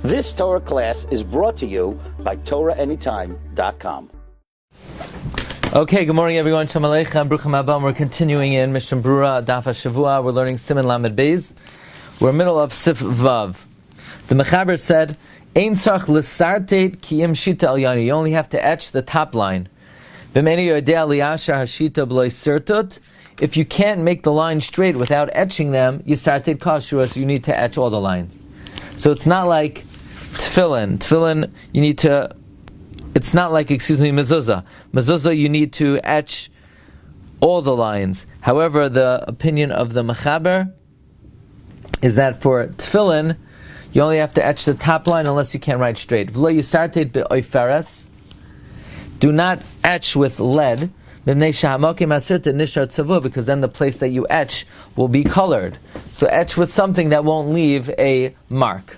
This Torah class is brought to you by TorahAnytime.com. Okay, good morning everyone. Shalom Aleichem, Bruchim Abam. We're continuing in Mishnah Brura, Daf HaShavua. We're learning Siman Lamed Beis. We're in the middle of Seif6-7. The Mechaber said, Ein tzarich l'sartet ki im shita al yani. You only have to etch the top line. B'meini yodea liyashar hashita b'lo sertot. If you can't make the line straight without etching them, you sartet kashrua, so you need to etch all the lines. So it's not like Tefillin. Tefillin, you need to... It's not like, Mezuzah. Mezuzah, you need to etch all the lines. However, the opinion of the Mechaber is that for Tefillin, you only have to etch the top line unless you can't write straight. V'lo yisartet be'oiferes. Do not etch with lead, because then the place that you etch will be colored. So etch with something that won't leave a mark.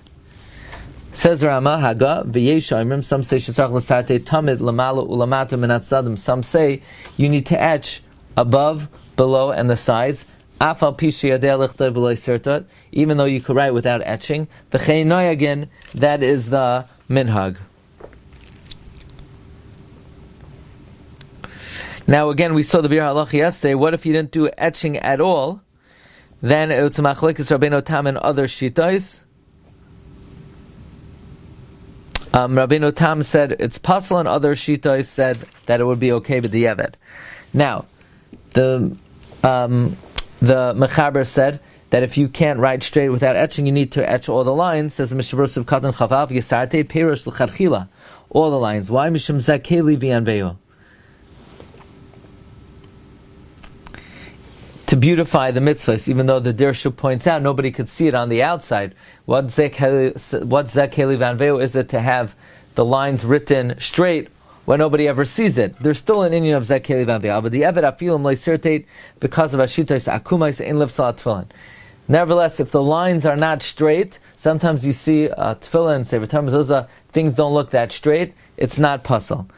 Says Rama Haga v'yesha. Some say shetzarich l'sartet tamid l'malu u'lamata min hatzadim. Some say you need to etch above, below, and the sides. Afal pi sheyadei lichtov b'lo sertot. Even though you could write without etching. V'chein noyagin. That is the minhag. Now again, we saw the Bir Halacha yesterday. What if you didn't do etching at all? Then it's machlekes Rabbeinu Tam and other shitos. Rabbeinu Tam said it's possible, and other shitos said that it would be okay with the Yevet. Now, the Mechaber said that if you can't write straight without etching, you need to etch all the lines. Says the Mishnah Berurah Katan Chavav Yisartei Perush L'Chadchila. All the lines. Why? Mishum Zakeli V'Yanveyu. To beautify the mitzvahs, even though the Dirshu points out nobody could see it on the outside. What Zakeli Vanveu is it to have the lines written straight when nobody ever sees it? There's still an Indian of Zakeli Vanveu. But the Evet Afilim Leisertate, because of Ashitais Akumais in Livsalat Tefillin. Nevertheless, if the lines are not straight, sometimes you see Tefillin, say Mezuzos, things don't look that straight, it's not puzzle.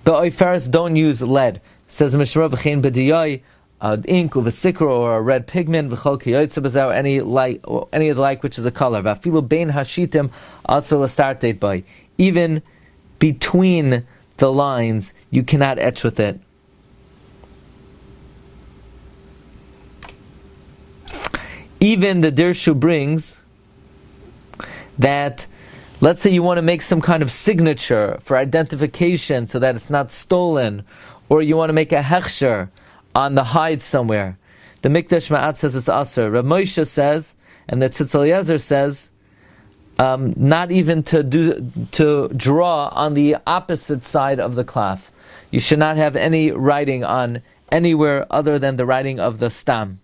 The Oiferes don't use lead. Says Mishnah B'chein B'diyai, ink of a sikra or a red pigment, or any of the like which is a color. Even between the lines, you cannot etch with it. Even the Dirshu brings that, let's say you want to make some kind of signature for identification so that it's not stolen, or you want to make a hechsher on the hide somewhere. The Mikdash Ma'at says it's Asr. Rav Moshe says, and the Tzitz Eliezer says, not even to draw on the opposite side of the cloth. You should not have any writing on anywhere other than the writing of the stam.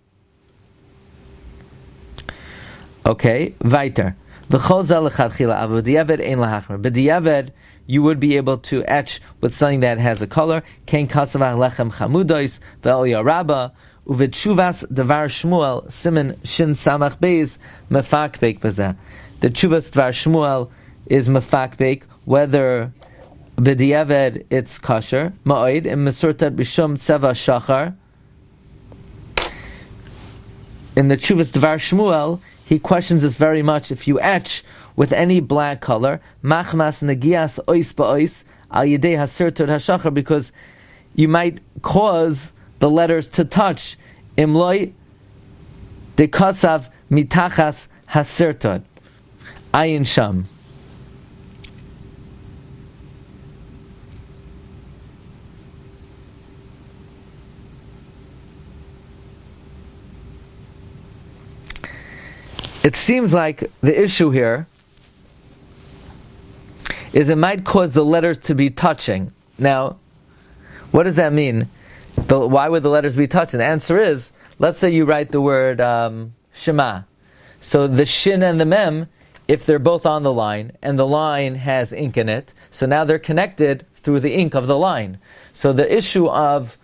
Okay, weiter. V'chol lechatchila avo b'diavad ein lahachmer. B'diavad, you would be able to etch with something that has a color. Kein kasavah lechem chamudos ve'ol yaraba uvetshuvas devar Shmuel Siman shin samach beis mefakbek b'zeh. The tshuvas devar Shmuel is mefakbek, whether b'diavad it's kosher ma'od im mesurtat b'shum tzeva shachar. In the tshuvas devar Shmuel, he questions this very much. If you etch with any black color, machmas negias ois ba'ois al yedei hasertot hashachar, because you might cause the letters to touch. Imloi dekasav mitachas hasertot ayin sham. It seems like the issue here is it might cause the letters to be touching. Now, what does that mean? Why would the letters be touching? The answer is, let's say you write the word Shema. So the Shin and the Mem, if they're both on the line, and the line has ink in it, so now they're connected through the ink of the line. So the issue of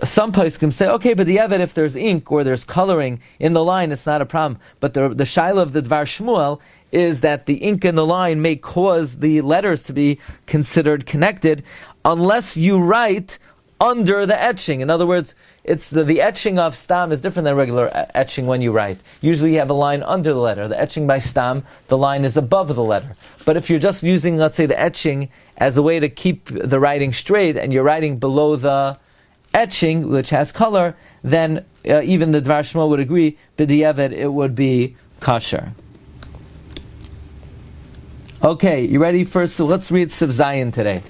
some poskim say, okay, but the Yevet, if there's ink or there's coloring in the line, it's not a problem. But the shaila of the Dvar Shmuel is that the ink in the line may cause the letters to be considered connected, unless you write under the etching. In other words, it's the etching of stam is different than regular etching when you write. Usually you have a line under the letter. The etching by stam, the line is above the letter. But if you're just using, let's say, the etching as a way to keep the writing straight, and you're writing below the etching, which has color, then even the Dvar Shmuel would agree, b'diavad, it would be kosher. Okay, you ready first? So let's read Seif6-7 today.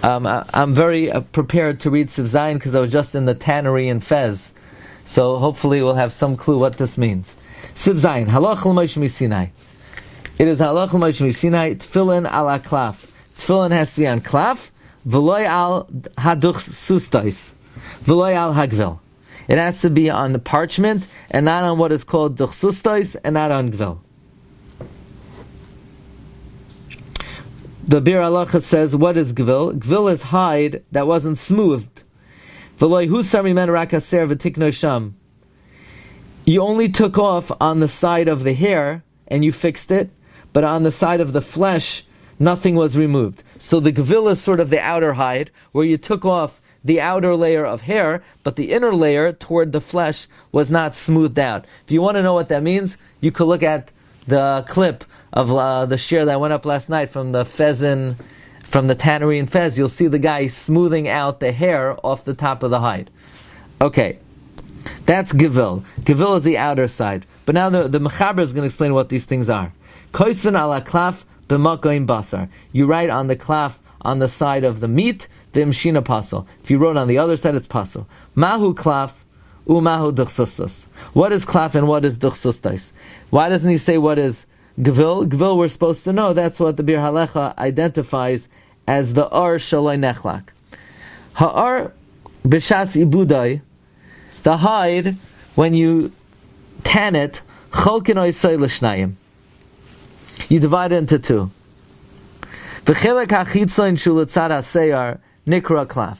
I'm very prepared to read Seif6-7 because I was just in the tannery in Fez. So hopefully we'll have some clue what this means. Seif6-7, halach l'Moshe Sinai. It is halach l'Moshe Sinai, tefillin ala klaf. Tefillin has to be on klaf, v'loy al haduch sustais, v'loy al hagvil. It has to be on the parchment, and not on what is called duch sustais, and not on gvil. The Bir Halacha says, what is gvil? Gvil is hide that wasn't smoothed. V'loy husar mimen rak haser v'tikno sham. You only took off on the side of the hair, and you fixed it, but on the side of the flesh, nothing was removed. So the gvil is sort of the outer hide, where you took off the outer layer of hair, but the inner layer toward the flesh was not smoothed out. If you want to know what that means, you could look at the clip of the shiur that went up last night from the pheasant, from the tannery in Fez. You'll see the guy smoothing out the hair off the top of the hide. Okay, that's gevil. Gevil is the outer side. But now the Mechaber is going to explain what these things are. Koisven ala klaf b'makoim basar. You write on the klaf on the side of the meat, the imshina pasel. If you wrote on the other side, it's pasel. Mahu klaf umahu duchsustas. What is klaf and what is duchsustas? Why doesn't he say what is gevil? Gevil we're supposed to know. That's what the Bir Halacha identifies as the ar shaloi nechlak. Ha'ar b'shas ibudai, the hide, when you tan it, cholkin oisoi l'shnayim. You divide it into two. V'chelek ha'chitzon shulatzad ha'seyar nikra klaf.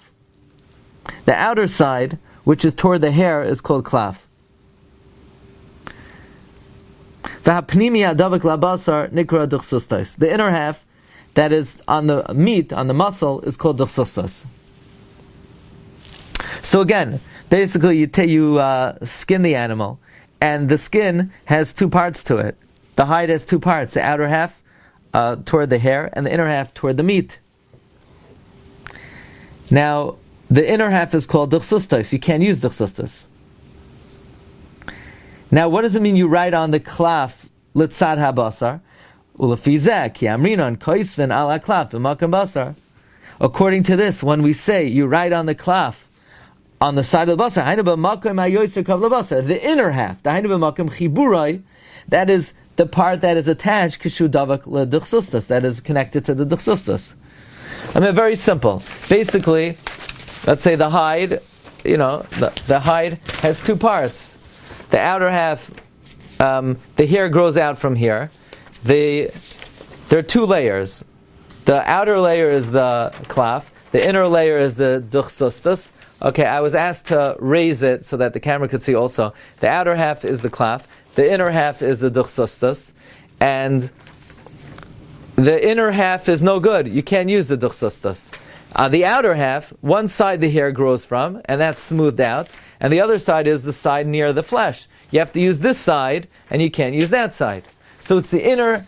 The outer side, which is toward the hair, is called klaf. The inner half, that is on the meat, on the muscle, is called duchsustas. So again, basically you skin the animal, and the skin has two parts to it. The hide has two parts, the outer half toward the hair, and the inner half toward the meat. Now, the inner half is called duchsustas. You can't use duchsustas. Now, what does it mean you write on the klaf litzad habasar? Ulafizek yamrinon koisven ala klaf b'makam basar. According to this, when we say you write on the klaf on the side of the basar, hainu b'makam hayoyser kav lebasar, the inner half, the hainu b'makam chiburai, that is the part that is attached kishu davak leduchsustas, that is connected to the duchsustas. I mean, very simple. Basically, let's say the hide, the hide has two parts. The outer half, the hair grows out from here. There are two layers. The outer layer is the klaf. The inner layer is the duchsustas. Okay, I was asked to raise it so that the camera could see also. The outer half is the klaf. The inner half is the duchsustas. And the inner half is no good. You can't use the duchsustas. The outer half, one side the hair grows from, and that's smoothed out. And the other side is the side near the flesh. You have to use this side, and you can't use that side. So it's the inner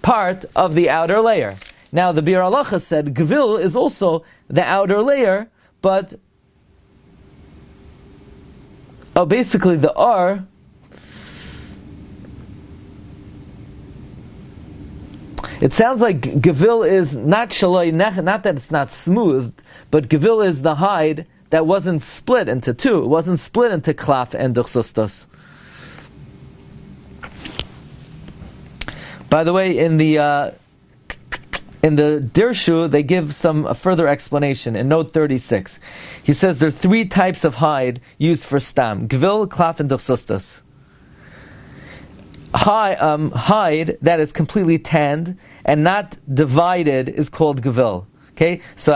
part of the outer layer. Now the Bir Halacha said gevil is also the outer layer, but basically the ar, it sounds like gevil is not shaloi nech, not that it's not smooth, but gevil is the hide that wasn't split into two. It wasn't split into klaf and duchsustas. By the way, in the Dirshu, they give some further explanation. In note 36, he says there are three types of hide used for stam: gvil, klaf, and duchsustas. Hide that is completely tanned and not divided is called gvil. Okay, so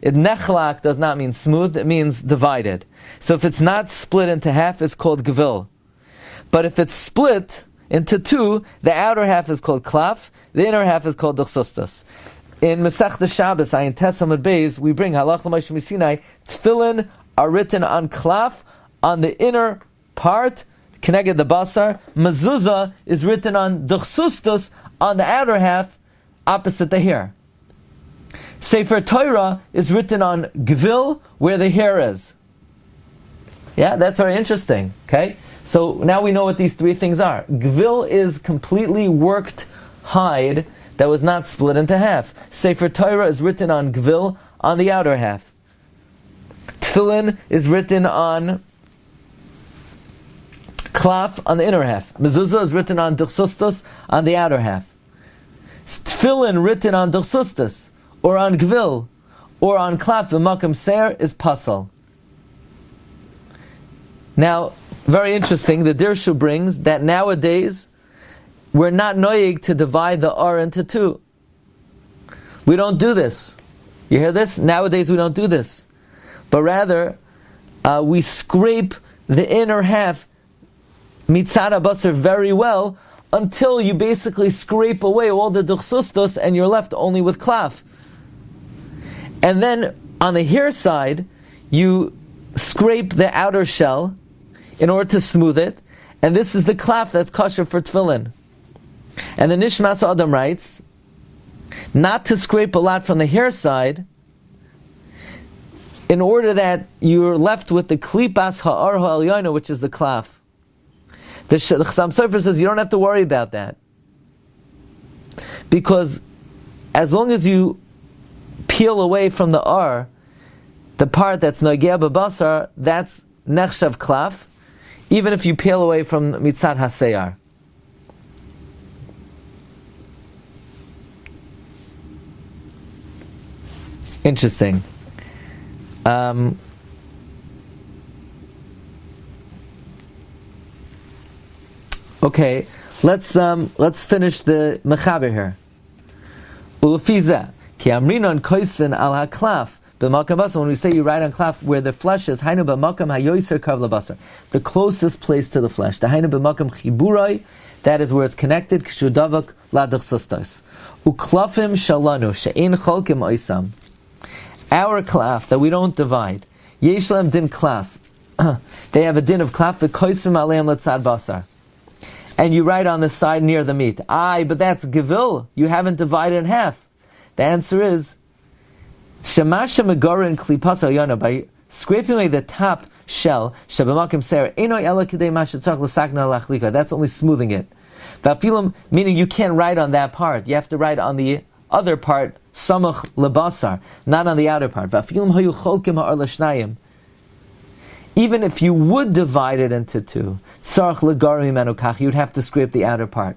nechlak does not mean smooth; it means divided. So if it's not split into half, it's called gvil. But if it's split into two, the outer half is called klaf, the inner half is called duchsustas. In Masechta Shabbos, Ayin Tes Amud Beis, we bring Halach L'Moshe Misinai. Tefillin are written on klaf, on the inner part, Keneged the basar. Mezuzah is written on duchsustus, on the outer half, opposite the hair. Sefer Torah is written on gvil, where the hair is. Yeah, that's very interesting. Okay, so now we know what these three things are. Gvil is completely worked hide that was not split into half. Sefer Torah is written on gvil, on the outer half. Tefillin is written on klaf, on the inner half. Mezuzah is written on duchsustus, on the outer half. Tefillin written on duchsustus, or on gvil, or on klaf v'makam ser is pasal. Now, very interesting, the Dirshu brings that nowadays we're not noyig to divide the R into two. We don't do this. You hear this? Nowadays we don't do this. But rather, we scrape the inner half mitzad basar very well until you basically scrape away all the duchsustos and you're left only with klaf. And then on the hair side, you scrape the outer shell in order to smooth it, and this is the klaf that's kosher for tefillin. And the Nishmas Adam writes, not to scrape a lot from the hair side, in order that you're left with the klipas ha'ar ha'alyona, which is the klaf. The Chassam Sofer says you don't have to worry about that, because as long as you peel away from the ar, the part that's nageh b'basar, that's nechshav klaf, even if you peel away from mitzad haseyar. Interesting. Okay, let's finish the mechaber here. Ulefizeh ki amrinon koisvin al haklaf b'makam basar. When we say you write on klaf where the flesh is, hainu b'makam hayoser kav labasar, the closest place to the flesh. The hainu b'makam chiburai, that is where it's connected. K'shudavak ladachsustos. Uklafim shalanu she'ein cholkim oisam. Our klaf that we don't divide, yeshlem din klaf. They have a din of klaf v'koisvim aleim letzad basar. And you write on the side near the meat. But that's gevil. You haven't divided in half. The answer is shemasha megorin klipas hayana, by scraping away the top shell. Shebamakim ser enoy ela kedei mashetzach l'sakna lachlika. That's only smoothing it. Vafilim, meaning you can't write on that part. You have to write on the other part, samach lebasar, not on the outer part. Vafilim hayu cholkim ha'ar l'shnayim. Even if you would divide it into two, tzarach legarim mimenu kach, you'd have to scrape the outer part.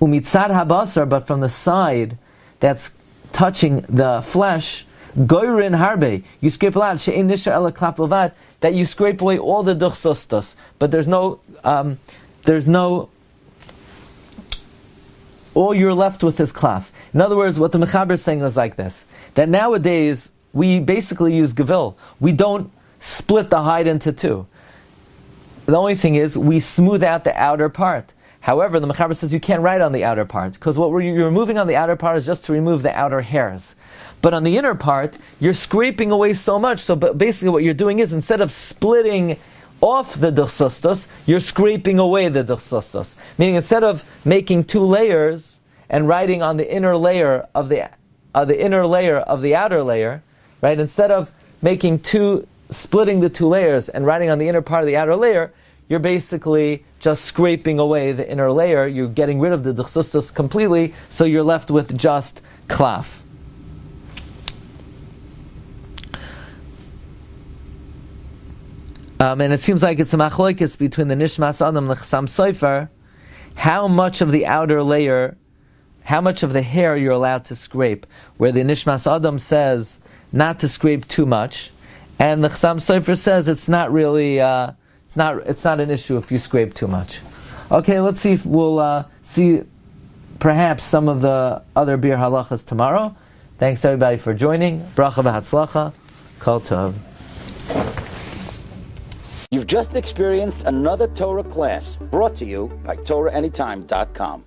Umitzad habasar, but from the side that's touching the flesh, goyrin harbe, you scrape a lot, she'ein nisha ela klap levad, that you scrape away all the duchsustos, but there's no, all you're left with is klaf. In other words, what the mechaber is saying is like this, that nowadays we basically use gevil. We don't split the hide into two. The only thing is we smooth out the outer part. However, the mechaber says you can't write on the outer part, because what you're removing on the outer part is just to remove the outer hairs. But on the inner part, you're scraping away so much. So basically what you're doing is, instead of splitting off the duchsustos, you're scraping away the duchsustos. Meaning, instead of making two layers and writing on the inner layer of the outer layer, right? Instead of splitting the two layers and writing on the inner part of the outer layer, you're basically just scraping away the inner layer. You're getting rid of the duchsustos completely, so you're left with just klaf. And it seems like it's a machlokes between the Nishmas Adam and the Chassam Sofer, how much of the outer layer, how much of the hair you're allowed to scrape, where the Nishmas Adam says not to scrape too much, and the Chassam Sofer says it's not really, it's not an issue if you scrape too much. Okay, let's see if we'll see perhaps some of the other beer halachas tomorrow. Thanks everybody for joining. Bracha v'hatzlacha. Kol tov. You've just experienced another Torah class brought to you by TorahAnytime.com.